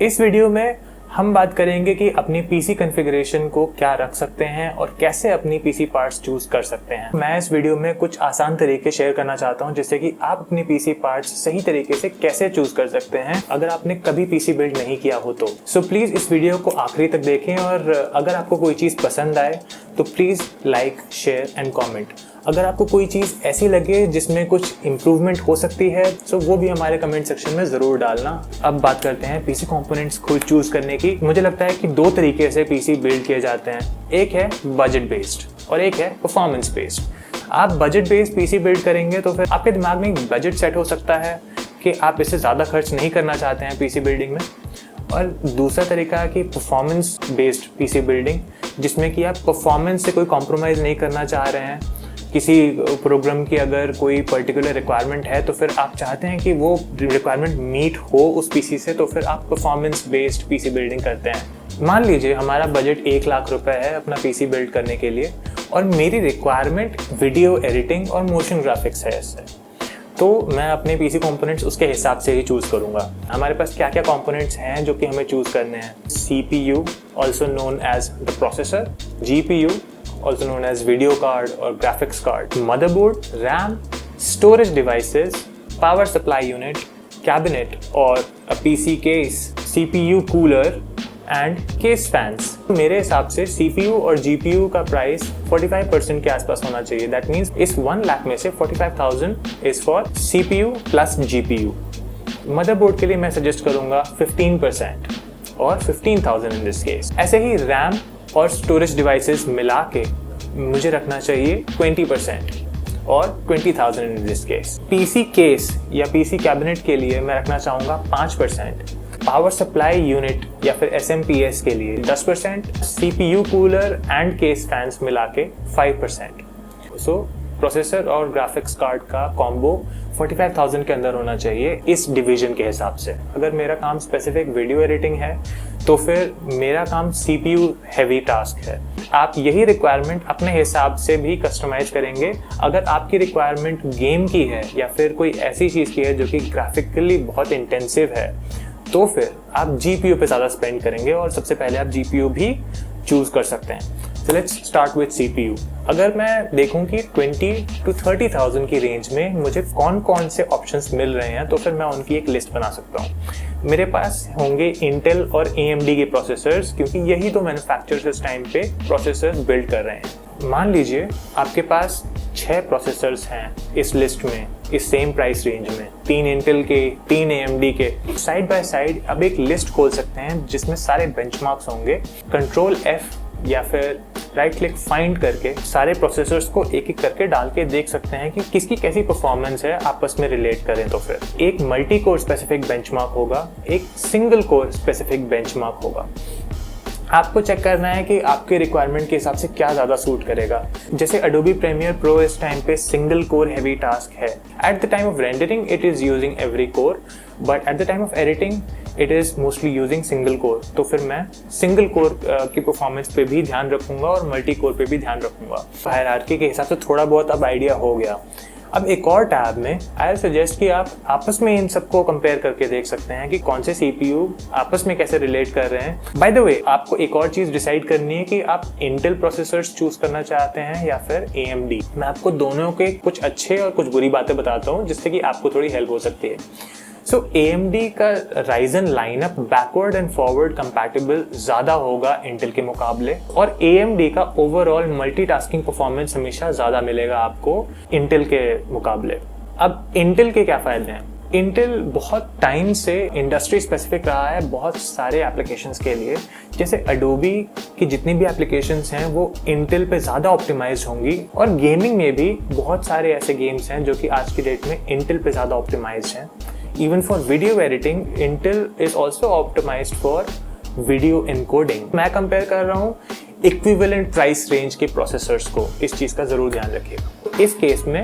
इस वीडियो में हम बात करेंगे कि अपनी पीसी कॉन्फ़िगरेशन को क्या रख सकते हैं और कैसे अपनी पीसी पार्ट्स चूज कर सकते हैं। मैं इस वीडियो में कुछ आसान तरीके शेयर करना चाहता हूं जिससे कि आप अपनी पीसी पार्ट्स सही तरीके से कैसे चूज कर सकते हैं अगर आपने कभी पीसी बिल्ड नहीं किया हो तो। सो प्लीज इस वीडियो को आखिरी तक देखें और अगर आपको कोई चीज़ पसंद आए तो please like, share and comment. अगर आपको कोई चीज़ ऐसी लगे जिसमें कुछ इम्प्रूवमेंट हो सकती है तो वो भी हमारे कमेंट सेक्शन में ज़रूर डालना। अब बात करते हैं पीसी कंपोनेंट्स खुद चूज़ करने की। मुझे लगता है कि दो तरीके से पीसी बिल्ड किए जाते हैं, एक है बजट बेस्ड और एक है परफॉर्मेंस बेस्ड। आप बजट बेस्ड पीसी बिल्ड करेंगे तो फिर आपके दिमाग में एक बजट सेट हो सकता है कि आप इससे ज़्यादा खर्च नहीं करना चाहते हैं पीसी बिल्डिंग में, और दूसरा तरीका है कि परफॉर्मेंस बेस्ड पीसी बिल्डिंग जिसमें कि आप परफॉर्मेंस से कोई कॉम्प्रोमाइज़ नहीं करना चाह रहे हैं। किसी प्रोग्राम की अगर कोई पर्टिकुलर रिक्वायरमेंट है तो फिर आप चाहते हैं कि वो रिक्वायरमेंट मीट हो उस पीसी से, तो फिर आप परफॉर्मेंस बेस्ड पीसी बिल्डिंग करते हैं। मान लीजिए हमारा बजट 1 लाख रुपए है अपना पीसी बिल्ड करने के लिए और मेरी रिक्वायरमेंट वीडियो एडिटिंग और मोशन ग्राफिक्स है इससे, तो मैं अपने पीसी कंपोनेंट्स उसके हिसाब से ही चूज़ करूँगा। हमारे पास क्या क्या कंपोनेंट्स हैं जो कि हमें चूज़ करने हैं। CPU also known as the processor, GPU also known as video card or graphics card, motherboard, RAM, storage devices, power supply unit, cabinet और a PC case, CPU cooler and case fans। मेरे हिसाब से CPU और GPU का price 45% के आसपास होना चाहिए। That means इस 1 लाख में से 45,000 is for CPU plus GPU। Motherboard के लिए मैं सजेस्ट करूँगा 15% और 15,000 in this case। ऐसे ही RAM और स्टोरेज डिवाइसेस मिला के मुझे रखना चाहिए 20% और 20,000 in this case. PC case या पीसी कैबिनेट के लिए मैं रखना चाहूँगा 5%, पावर सप्लाई यूनिट या फिर SMPS के लिए 10%, CPU cooler and case fans मिला के 5%। सो प्रोसेसर और ग्राफिक्स कार्ड का कॉम्बो 45,000 के अंदर होना चाहिए इस डिवीजन के हिसाब से। अगर मेरा काम स्पेसिफिक वीडियो एडिटिंग है तो फिर मेरा काम CPU हैवी टास्क है। आप यही रिक्वायरमेंट अपने हिसाब से भी कस्टमाइज करेंगे। अगर आपकी रिक्वायरमेंट गेम की है या फिर कोई ऐसी चीज़ की है जो कि ग्राफिकली बहुत इंटेंसिव है तो फिर आप GPU पे ज़्यादा स्पेंड करेंगे और सबसे पहले आप GPU भी चूज़ कर सकते हैं। So let's start with CPU। अगर मैं देखूं कि 20 to 30,000 की रेंज में मुझे कौन कौन से ऑप्शंस मिल रहे हैं तो फिर मैं उनकी एक लिस्ट बना सकता हूं। मेरे पास होंगे इंटेल और AMD के प्रोसेसर्स, क्योंकि यही तो मैन्युफैक्चरर्स इस टाइम पे प्रोसेसर्स बिल्ड कर रहे हैं। मान लीजिए आपके पास 6 प्रोसेसर्स हैं इस लिस्ट में, इस सेम प्राइस रेंज में, 3 इंटेल के, 3 AMD के। साइड बाय साइड अब एक लिस्ट खोल सकते हैं जिसमें सारे बेंचमार्क्स होंगे। कंट्रोल F या फिर राइट क्लिक फाइंड करके सारे प्रोसेसर्स को एक एक करके डाल के देख सकते हैं कि किसकी कैसी परफॉर्मेंस है, आपस में रिलेट करें। तो फिर एक मल्टी कोर स्पेसिफिक बेंचमार्क होगा, एक सिंगल कोर स्पेसिफिक बेंचमार्क होगा। आपको चेक करना है कि आपके रिक्वायरमेंट के हिसाब से क्या ज़्यादा सूट करेगा। जैसे Adobe Premiere Pro इस टाइम पे सिंगल कोर हैवी टास्क है। At the time of rendering it is using every core, but at the time of editing it is mostly using single core. तो फिर मैं single core की performance पे भी ध्यान रखूँगा और मल्टी कोर पे भी ध्यान रखूँगा। हायरार्की के हिसाब से थोड़ा बहुत अब आइडिया हो गया। अब एक और टैब में आई सजेस्ट कि आप आपस में इन सबको कंपेयर करके देख सकते हैं कि कौन से CPU आपस में कैसे रिलेट कर रहे हैं। बाय द वे, आपको एक और चीज़ डिसाइड करनी है कि आप इंटेल प्रोसेसर्स चूज करना चाहते हैं या फिर AMD। मैं आपको दोनों के कुछ अच्छे और कुछ बुरी बातें बताता हूँ जिससे कि आपको थोड़ी हेल्प हो सकती है। सो AMD का Ryzen lineup backward and forward compatible ज़्यादा होगा इंटेल के मुकाबले, और AMD का ओवरऑल मल्टीटास्किंग परफॉर्मेंस हमेशा ज़्यादा मिलेगा आपको इंटेल के मुकाबले। अब इंटेल के क्या फ़ायदे हैं? इंटेल बहुत टाइम से इंडस्ट्री स्पेसिफिक रहा है बहुत सारे एप्लीकेशंस के लिए। जैसे Adobe की जितनी भी एप्लीकेशंस हैं वो इंटेल पे ज़्यादा ऑप्टिमाइज होंगी, और गेमिंग में भी बहुत सारे ऐसे गेम्स हैं जो कि आज की डेट में इंटेल पे ज़्यादा ऑप्टिमाइज हैं। Even for video editing, Intel is also optimized for video encoding। मैं कंपेयर कर रहा हूँ इक्विवेलेंट प्राइस रेंज के प्रोसेसर्स को, इस चीज़ का ज़रूर ध्यान रखिएगा। इस केस में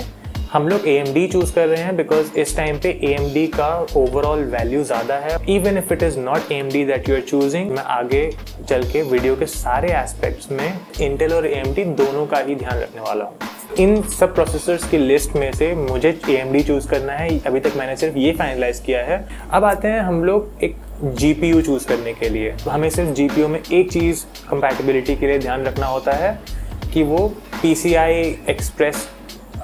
हम लोग AMD चूज़ कर रहे हैं बिकॉज इस टाइम पे AMD का ओवरऑल वैल्यू ज़्यादा है। Even if it is not AMD that you are choosing, मैं आगे चल के वीडियो के सारे एस्पेक्ट्स में इंटेल और AMD दोनों का ही ध्यान रखने वाला हूँ। इन सब प्रोसेसर्स की लिस्ट में से मुझे AMD चूज़ करना है। अभी तक मैंने सिर्फ ये फाइनलाइज किया है। अब आते हैं हम लोग एक GPU चूज़ करने के लिए। तो हमें सिर्फ GPU में एक चीज़ कंपैटिबिलिटी के लिए ध्यान रखना होता है कि वो PCI Express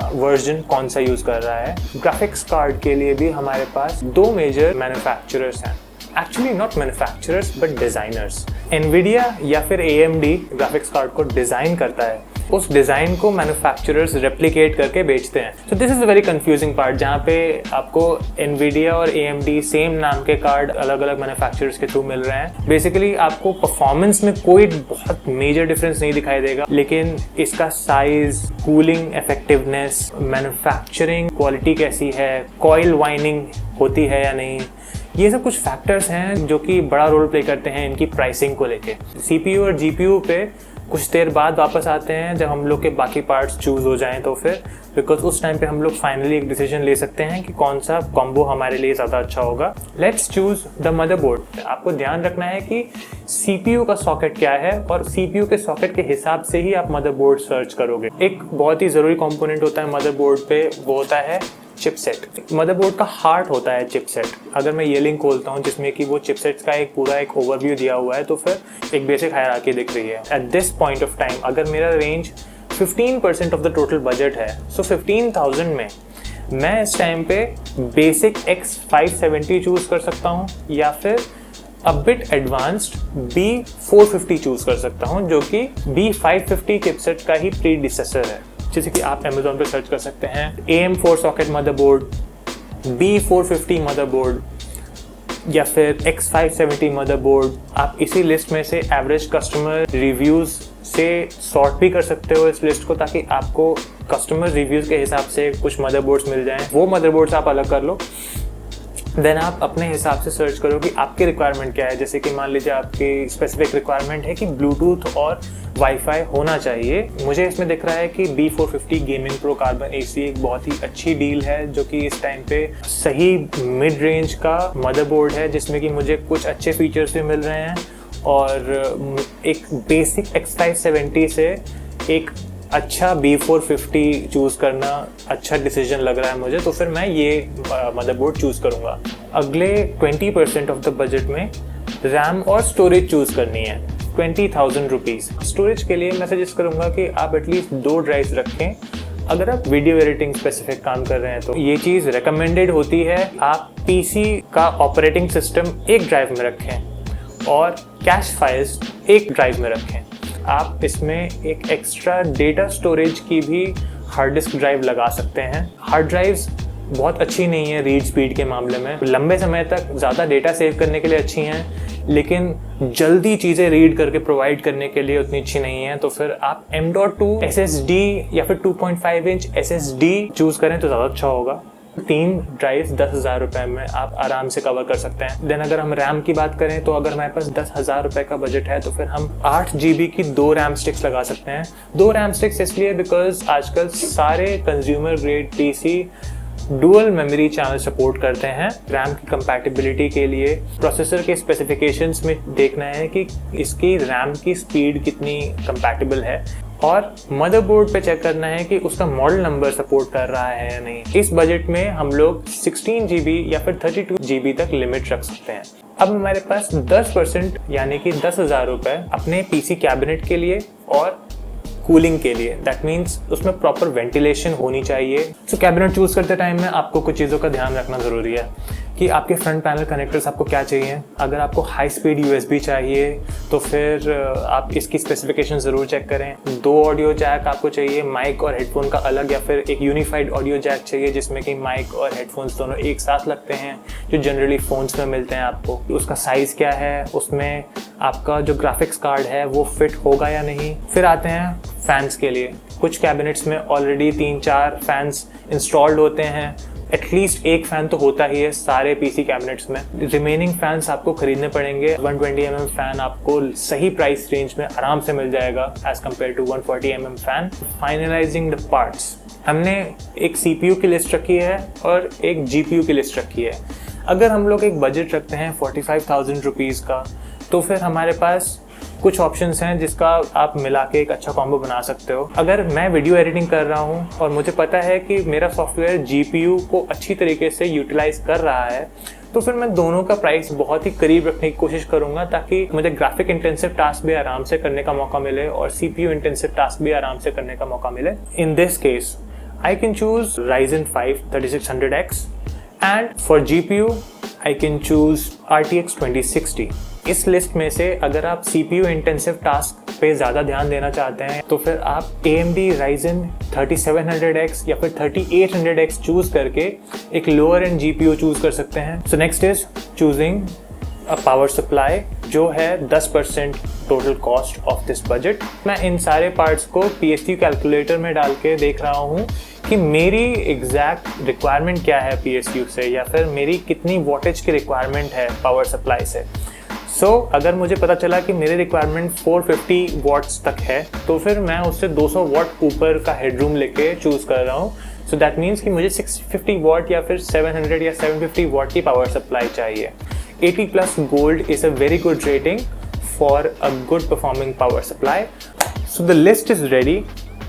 वर्जन कौन सा यूज़ कर रहा है। ग्राफिक्स कार्ड के लिए भी हमारे पास दो मेजर मैन्युफैक्चरर्स हैं, actually not manufacturers but designers. NVIDIA या फिर AMD ग्राफिक्स कार्ड को डिज़ाइन करता है, उस डिज़ाइन को मैन्युफैक्चरर्स रेप्लिकेट करके बेचते हैं। So this is a very confusing part, जहाँ पे आपको NVIDIA और AMD सेम नाम के कार्ड अलग अलग मैन्युफैक्चरर्स के थ्रू मिल रहे हैं। बेसिकली आपको परफॉर्मेंस में कोई बहुत मेजर डिफरेंस नहीं दिखाई देगा, लेकिन इसका size, cooling effectiveness, manufacturing quality कैसी है, कॉइल वाइनिंग होती है या नहीं, ये सब कुछ फैक्टर्स हैं जो कि बड़ा रोल प्ले करते हैं इनकी प्राइसिंग को लेके। CPU और GPU पे कुछ देर बाद वापस आते हैं जब हम लोग के बाकी पार्ट्स चूज़ हो जाएं, तो फिर बिकॉज उस टाइम पे हम लोग फाइनली एक डिसीजन ले सकते हैं कि कौन सा कॉम्बो हमारे लिए ज़्यादा अच्छा होगा। Let's choose the motherboard. आपको ध्यान रखना है कि CPU का सॉकेट क्या है और CPU के सॉकेट के हिसाब से ही आप मदरबोर्ड सर्च करोगे। एक बहुत ही ज़रूरी कंपोनेंट होता है मदरबोर्ड पे, वो होता है चिपसेट। मदरबोर्ड का हार्ट होता है चिपसेट। अगर मैं ये लिंक खोलता हूँ जिसमें कि वो चिपसेट्स का एक पूरा एक ओवरव्यू दिया हुआ है, तो फिर एक बेसिक हायरार्की दिख रही है। At this point of time अगर मेरा range 15% of the total budget है, सो 15,000 में मैं इस टाइम पे बेसिक X570 चूज़ कर सकता हूँ या फिर a bit advanced B450 choose कर सकता हूँ, जो कि B550 चिपसेट का ही प्रीडिसेसर है। जैसे कि आप Amazon पे सर्च कर सकते हैं AM4 socket motherboard, B450 motherboard या फिर X570 मदरबोर्ड। आप इसी लिस्ट में से एवरेज कस्टमर रिव्यूज़ से सॉर्ट भी कर सकते हो इस लिस्ट को, ताकि आपको कस्टमर रिव्यूज़ के हिसाब से कुछ मदरबोर्ड्स मिल जाएं। वो मदरबोर्ड्स आप अलग कर लो, देन आप अपने हिसाब से सर्च करो कि आपकी रिक्वायरमेंट क्या है। जैसे कि मान लीजिए आपकी स्पेसिफिक रिक्वायरमेंट है कि ब्लूटूथ और वाईफाई होना चाहिए। मुझे इसमें दिख रहा है कि B450 gaming pro carbon AC एक बहुत ही अच्छी डील है, जो कि इस टाइम पे सही मिड रेंज का मदरबोर्ड है, जिसमें कि मुझे कुछ अच्छे फीचर्स भी मिल रहे हैं और एक बेसिक X570 से एक अच्छा B450 चूज़ करना अच्छा डिसीजन लग रहा है मुझे, तो फिर मैं ये मदरबोर्ड चूज़ करूँगा। अगले 20% ऑफ द बजट में रैम और स्टोरेज चूज़ करनी है, 20,000 रुपीज़। स्टोरेज के लिए मैं सजेस्ट करूँगा कि आप एटलीस्ट 2 ड्राइव्स रखें। अगर आप वीडियो एडिटिंग स्पेसिफिक काम कर रहे हैं तो ये चीज़ रिकमेंडेड होती है। आप PC का ऑपरेटिंग सिस्टम एक ड्राइव में रखें और कैश फाइल्स एक ड्राइव में रखें। आप इसमें एक एक्स्ट्रा डेटा स्टोरेज की भी हार्ड डिस्क ड्राइव लगा सकते हैं। हार्ड ड्राइव्स बहुत अच्छी नहीं है रीड स्पीड के मामले में, लंबे समय तक ज़्यादा डेटा सेव करने के लिए अच्छी हैं, लेकिन जल्दी चीज़ें रीड करके प्रोवाइड करने के लिए उतनी अच्छी नहीं है। तो फिर आप M.2 SSD या फिर 2.5 इंच SSD चूज़ करें तो ज़्यादा अच्छा होगा। 3 ड्राइव 10,000 रुपये में आप आराम से कवर कर सकते हैं। देन अगर हम रैम की बात करें तो अगर हमारे पास 10,000 रुपये का बजट है तो फिर हम 8 GB की 2 रैम स्टिक्स लगा सकते हैं। 2 रैम स्टिक्स इसलिए बिकॉज आजकल सारे consumer grade PC dual memory channel support करते हैं। रैम की कंपैटिबिलिटी के लिए प्रोसेसर के स्पेसिफिकेशंस में देखना है कि इसकी रैम की स्पीड कितनी कंपैटिबल है, और मदरबोर्ड पे चेक करना है कि उसका मॉडल नंबर सपोर्ट कर रहा है या नहीं। इस बजट में हम लोग 16 GB या फिर 32 GB तक लिमिट रख सकते हैं। अब हमारे पास 10% यानी कि 10,000 रुपये अपने PC कैबिनेट के लिए और कूलिंग के लिए, दैट मीन्स उसमें प्रॉपर वेंटिलेशन होनी चाहिए। सो कैबिनेट चूज़ करते टाइम में आपको कुछ चीज़ों का ध्यान रखना ज़रूरी है कि आपके फ्रंट पैनल कनेक्टर्स आपको क्या चाहिए। अगर आपको हाई स्पीड USB चाहिए तो फिर आप इसकी स्पेसिफिकेशन ज़रूर चेक करें। 2 ऑडियो जैक आपको चाहिए, माइक और हेडफोन का अलग, या फिर एक यूनिफाइड ऑडियो जैक चाहिए जिसमें कि माइक और हेडफोन्स दोनों एक साथ लगते हैं, जो जनरली फ़ोन्स में मिलते हैं आपको। उसका साइज़ क्या है, उसमें आपका जो ग्राफिक्स कार्ड है वो फिट होगा या नहीं। फिर आते हैं फैंस के लिए। कुछ कैबिनेट्स में ऑलरेडी 3-4 फैंस इंस्टॉल्ड होते हैं, एटलीस्ट एक फ़ैन तो होता ही है सारे PC कैबिनेट्स में। रिमेनिंग फैंस आपको खरीदने पड़ेंगे। 120 mm फ़ैन आपको सही प्राइस रेंज में आराम से मिल जाएगा as compare to 140 mm fan. Finalising the parts, हमने एक CPU की लिस्ट रखी है और एक GPU की लिस्ट रखी है। अगर हम लोग एक बजट रखते हैं 45,000 रुपीज़ का, तो फिर हमारे पास कुछ ऑप्शंस हैं जिसका आप मिला के एक अच्छा कॉम्बो बना सकते हो। अगर मैं वीडियो एडिटिंग कर रहा हूं और मुझे पता है कि मेरा सॉफ्टवेयर GPU को अच्छी तरीके से यूटिलाइज कर रहा है, तो फिर मैं दोनों का प्राइस बहुत ही करीब रखने की कोशिश करूंगा ताकि मुझे ग्राफिक इंटेंसिव टास्क भी आराम से करने का मौका मिले और CPU इंटेंसिव टास्क भी आराम से करने का मौका मिले। In this case I can choose Ryzen 5 3600X and for GPU I can choose RTX 2060। इस लिस्ट में से अगर आप CPU इंटेंसिव टास्क पे ज़्यादा ध्यान देना चाहते हैं तो फिर आप AMD Ryzen 3700X या फिर 3800X चूज़ करके एक लोअर एंड GPU चूज़ कर सकते हैं। So next is choosing a power supply जो है 10% total cost of this budget. मैं इन सारे पार्ट्स को PSU कैलकुलेटर में डाल के देख रहा हूँ कि मेरी एग्जैक्ट रिक्वायरमेंट क्या है PSU से, या फिर मेरी कितनी वॉटेज की रिक्वायरमेंट है पावर सप्लाई से। अगर मुझे पता चला कि मेरी रिक्वायरमेंट 450 वॉट्स तक है तो फिर मैं उससे 200 वॉट ऊपर का हेडरूम लेके चूज़ कर रहा हूँ। सो दैट मीन्स कि मुझे 650 वॉट या फिर 700 या 750 वॉट की पावर सप्लाई चाहिए। 80+ gold is a very good rating for a good performing power supply. So the list is ready.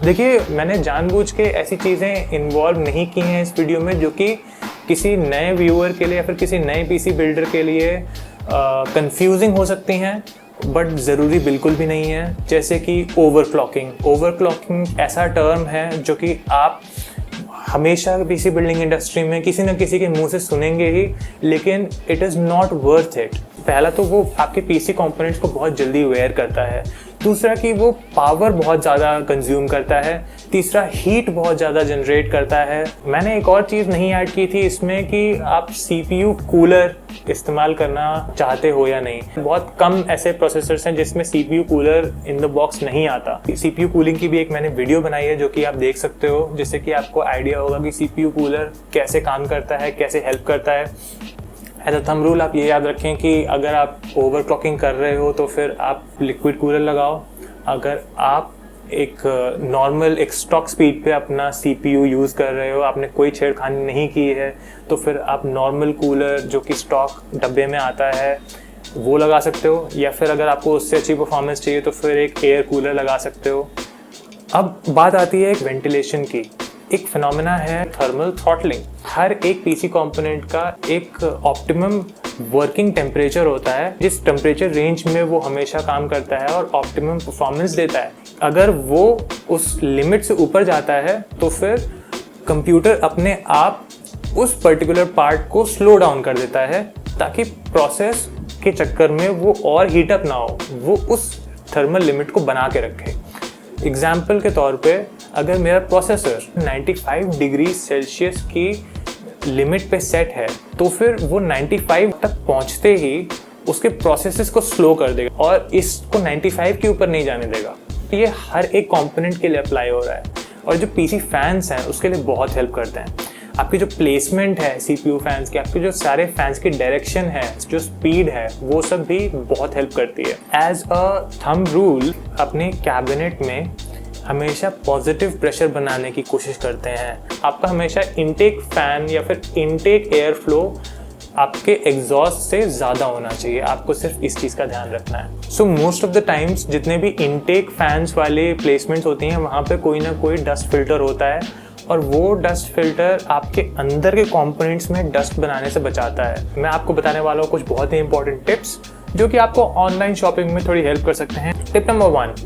देखिए, मैंने जानबूझ के ऐसी चीज़ें इन्वॉल्व नहीं की हैं इस वीडियो में जो कि किसी नए व्यूअर के लिए या फिर किसी नए PC बिल्डर के लिए कंफ्यूजिंग हो सकती हैं, बट ज़रूरी बिल्कुल भी नहीं है। जैसे कि ओवरक्लॉकिंग ऐसा टर्म है जो कि आप हमेशा PC बिल्डिंग इंडस्ट्री में किसी न किसी के मुंह से सुनेंगे ही, लेकिन it is not worth it. पहला तो वो आपके PC कंपोनेंट्स को बहुत जल्दी वेयर करता है, दूसरा कि वो पावर बहुत ज़्यादा कंज्यूम करता है, तीसरा हीट बहुत ज़्यादा जनरेट करता है। मैंने एक और चीज़ नहीं ऐड की थी इसमें कि आप CPU कूलर इस्तेमाल करना चाहते हो या नहीं। बहुत कम ऐसे प्रोसेसर्स हैं जिसमें CPU cooler in the box नहीं आता। CPU कूलिंग की भी एक मैंने वीडियो बनाई है जो कि आप देख सकते हो, जिससे कि आपको आइडिया होगा कि CPU कूलर कैसे काम करता है, कैसे हेल्प करता है। एज अ थंब रूल आप ये याद रखें कि अगर आप ओवरक्लॉकिंग कर रहे हो तो फिर आप लिक्विड कूलर लगाओ। अगर आप एक नॉर्मल एक स्टॉक स्पीड पे अपना CPU यूज़ कर रहे हो, आपने कोई छेड़खानी नहीं की है, तो फिर आप नॉर्मल कूलर जो कि स्टॉक डब्बे में आता है वो लगा सकते हो, या फिर अगर आपको उससे अच्छी परफॉर्मेंस चाहिए तो फिर एक एयर कूलर लगा सकते हो। अब बात आती है एक वेंटिलेशन की। एक फिनोमेना है थर्मल थ्रॉटलिंग। हर एक PC कंपोनेंट का एक ऑप्टिमम वर्किंग टेम्परेचर होता है, जिस टेम्परेचर रेंज में वो हमेशा काम करता है और ऑप्टिमम परफॉर्मेंस देता है। अगर वो उस लिमिट से ऊपर जाता है तो फिर कंप्यूटर अपने आप उस पर्टिकुलर पार्ट को स्लो डाउन कर देता है ताकि प्रोसेस के चक्कर में वो और हीटअप ना हो, वो उस थर्मल लिमिट को बना के रखे। एग्जाम्पल के तौर पे अगर मेरा प्रोसेसर 95 डिग्री सेल्सियस की लिमिट पे सेट है तो फिर वो 95 तक पहुंचते ही उसके प्रोसेसेस को स्लो कर देगा और इसको 95 के ऊपर नहीं जाने देगा। ये हर एक कंपोनेंट के लिए अप्लाई हो रहा है और जो PC फैंस हैं उसके लिए बहुत हेल्प करते हैं। आपकी जो प्लेसमेंट है CPU फैंस की, आपके जो सारे फैंस की डायरेक्शन है, जो स्पीड है, वो सब भी बहुत हेल्प करती है। एज अ थंब रूल अपने कैबिनेट में हमेशा पॉजिटिव प्रेशर बनाने की कोशिश करते हैं। आपका हमेशा इनटेक फैन या फिर इनटेक एयर फ्लो आपके एग्जॉस्ट से ज़्यादा होना चाहिए। आपको सिर्फ इस चीज़ का ध्यान रखना है। So most of the times जितने भी इनटेक फैंस वाले प्लेसमेंट्स होती हैं वहाँ पे कोई ना कोई डस्ट फिल्टर होता है और वो डस्ट फिल्टर आपके अंदर के कंपोनेंट्स में डस्ट बनाने से बचाता है। मैं आपको बताने वाला हूँ कुछ बहुत ही इंपॉर्टेंट टिप्स जो कि आपको ऑनलाइन शॉपिंग में थोड़ी हेल्प कर सकते हैं। टिप नंबर 1,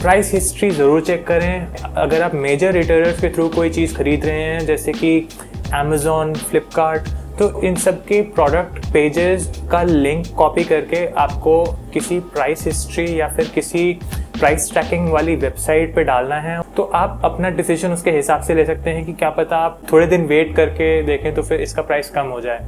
प्राइस हिस्ट्री ज़रूर चेक करें। अगर आप मेजर रिटेलर्स के थ्रू कोई चीज़ खरीद रहे हैं जैसे कि Amazon, फ्लिपकार्ट, तो इन सब के प्रोडक्ट पेजेस का लिंक कॉपी करके आपको किसी प्राइस हिस्ट्री या फिर किसी प्राइस ट्रैकिंग वाली वेबसाइट पे डालना है, तो आप अपना डिसीजन उसके हिसाब से ले सकते हैं कि क्या पता आप थोड़े दिन वेट करके देखें तो फिर इसका प्राइस कम हो जाए।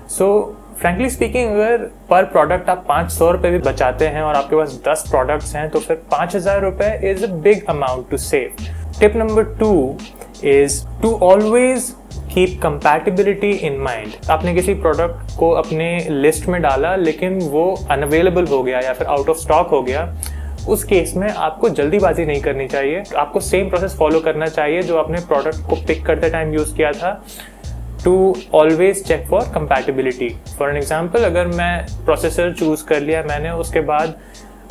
सो फ्रैंकली स्पीकिंग, अगर पर प्रोडक्ट आप 500 रुपये भी बचाते हैं और आपके पास 10 प्रोडक्ट्स हैं तो फिर 5000 रुपये is a big amount to save. Tip number 2 is to always keep compatibility in mind. आपने किसी प्रोडक्ट को अपने लिस्ट में डाला लेकिन वो अनअवेलेबल हो गया या फिर आउट ऑफ स्टॉक हो गया, उस केस में आपको जल्दीबाजी नहीं करनी चाहिए। आपको सेम प्रोसेस फॉलो करना चाहिए जो आपने प्रोडक्ट को पिक करते टाइम यूज़ किया था, to always check for compatibility. For an example, अगर मैं प्रोसेसर चूज़ कर लिया मैंने, उसके बाद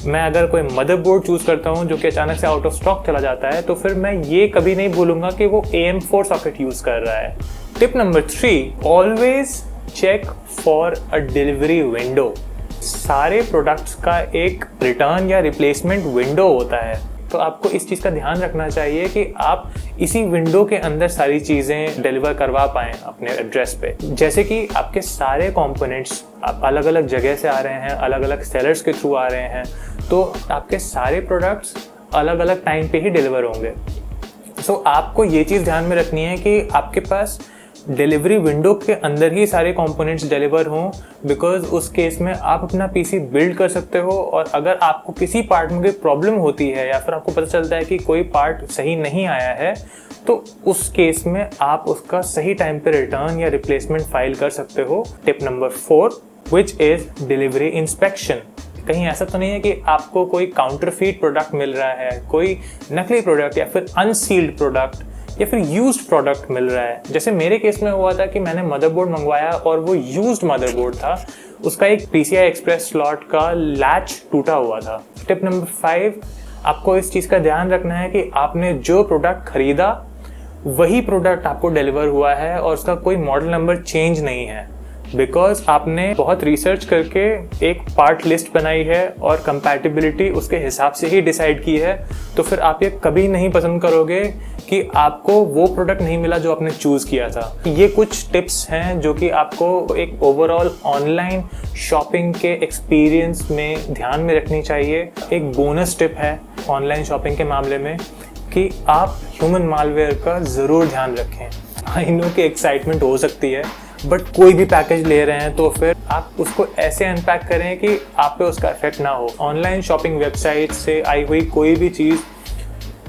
मैं अगर कोई मदरबोर्ड चूज़ करता हूँ जो कि अचानक से आउट ऑफ स्टॉक चला जाता है, तो फिर मैं ये कभी नहीं भूलूंगा कि वो AM4 सॉकेट यूज़ कर रहा है। Tip number 3, always check for a delivery window. सारे प्रोडक्ट्स का एक रिटर्न या रिप्लेसमेंट विंडो होता है, तो आपको इस चीज़ का ध्यान रखना चाहिए कि आप इसी विंडो के अंदर सारी चीज़ें डिलीवर करवा पाएँ अपने एड्रेस पे। जैसे कि आपके सारे कंपोनेंट्स आप अलग अलग जगह से आ रहे हैं, अलग अलग सेलर्स के थ्रू आ रहे हैं, तो आपके सारे प्रोडक्ट्स अलग अलग टाइम पे ही डिलीवर होंगे। सो आपको ये चीज़ ध्यान में रखनी है कि आपके पास डिलीवरी विंडो के अंदर ही सारे कंपोनेंट्स डिलीवर हों, बिकॉज उस केस में आप अपना पीसी बिल्ड कर सकते हो, और अगर आपको किसी पार्ट में कोई प्रॉब्लम होती है या फिर आपको पता चलता है कि कोई पार्ट सही नहीं आया है, तो उस केस में आप उसका सही टाइम पे रिटर्न या रिप्लेसमेंट फाइल कर सकते हो। Tip number 4 which is delivery inspection. कहीं ऐसा तो नहीं है कि आपको कोई काउंटरफीट प्रोडक्ट मिल रहा है, कोई नकली प्रोडक्ट या फिर अनसील्ड प्रोडक्ट या फिर यूज्ड प्रोडक्ट मिल रहा है। जैसे मेरे केस में हुआ था कि मैंने मदरबोर्ड मंगवाया और वो यूज्ड मदरबोर्ड था, उसका एक PCI एक्सप्रेस स्लॉट का लैच टूटा हुआ था। टिप नंबर 5, आपको इस चीज़ का ध्यान रखना है कि आपने जो प्रोडक्ट खरीदा वही प्रोडक्ट आपको डिलीवर हुआ है और उसका कोई मॉडल नंबर चेंज नहीं है, बिकॉज आपने बहुत रिसर्च करके एक पार्ट लिस्ट बनाई है और कंपैटिबिलिटी उसके हिसाब से ही डिसाइड की है। तो फिर आप ये कभी नहीं पसंद करोगे कि आपको वो प्रोडक्ट नहीं मिला जो आपने चूज़ किया था। ये कुछ टिप्स हैं जो कि आपको एक ओवरऑल ऑनलाइन शॉपिंग के एक्सपीरियंस में ध्यान में रखनी चाहिए। एक बोनस टिप है ऑनलाइन शॉपिंग के मामले में कि आप ह्यूमन मालवेयर का ज़रूर ध्यान रखें। आई नो कि एक्साइटमेंट हो सकती है, बट कोई भी पैकेज ले रहे हैं तो फिर आप उसको ऐसे अनपैक करें कि आप पे उसका इफेक्ट ना हो। ऑनलाइन शॉपिंग वेबसाइट से आई हुई कोई भी चीज़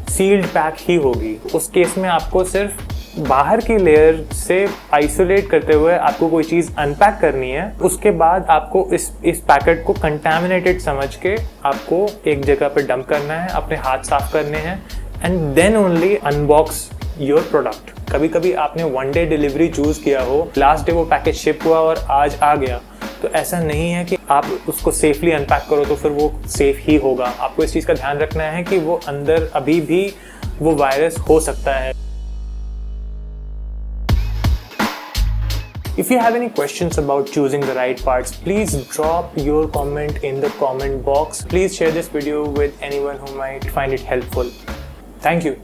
सील्ड पैक ही होगी। उस केस में आपको सिर्फ बाहर की लेयर से आइसोलेट करते हुए आपको कोई चीज़ अनपैक करनी है। उसके बाद आपको इस पैकेट को कंटामिनेटेड समझ के आपको एक जगह पे डंप करना है, अपने हाथ साफ करने हैं, and then only unbox your product. कभी कभी आपने 1 डे डिलीवरी चूज़ किया हो, लास्ट डे वो पैकेज शिप हुआ और आज आ गया, तो ऐसा नहीं है कि आप उसको सेफली अनपैक करो तो फिर वो सेफ ही होगा। आपको इस चीज़ का ध्यान रखना है कि वो अंदर अभी भी वो वायरस हो सकता है। If you have any questions about choosing the right parts, please drop your comment in the comment box. Please share this video with anyone who might find it helpful. Thank you.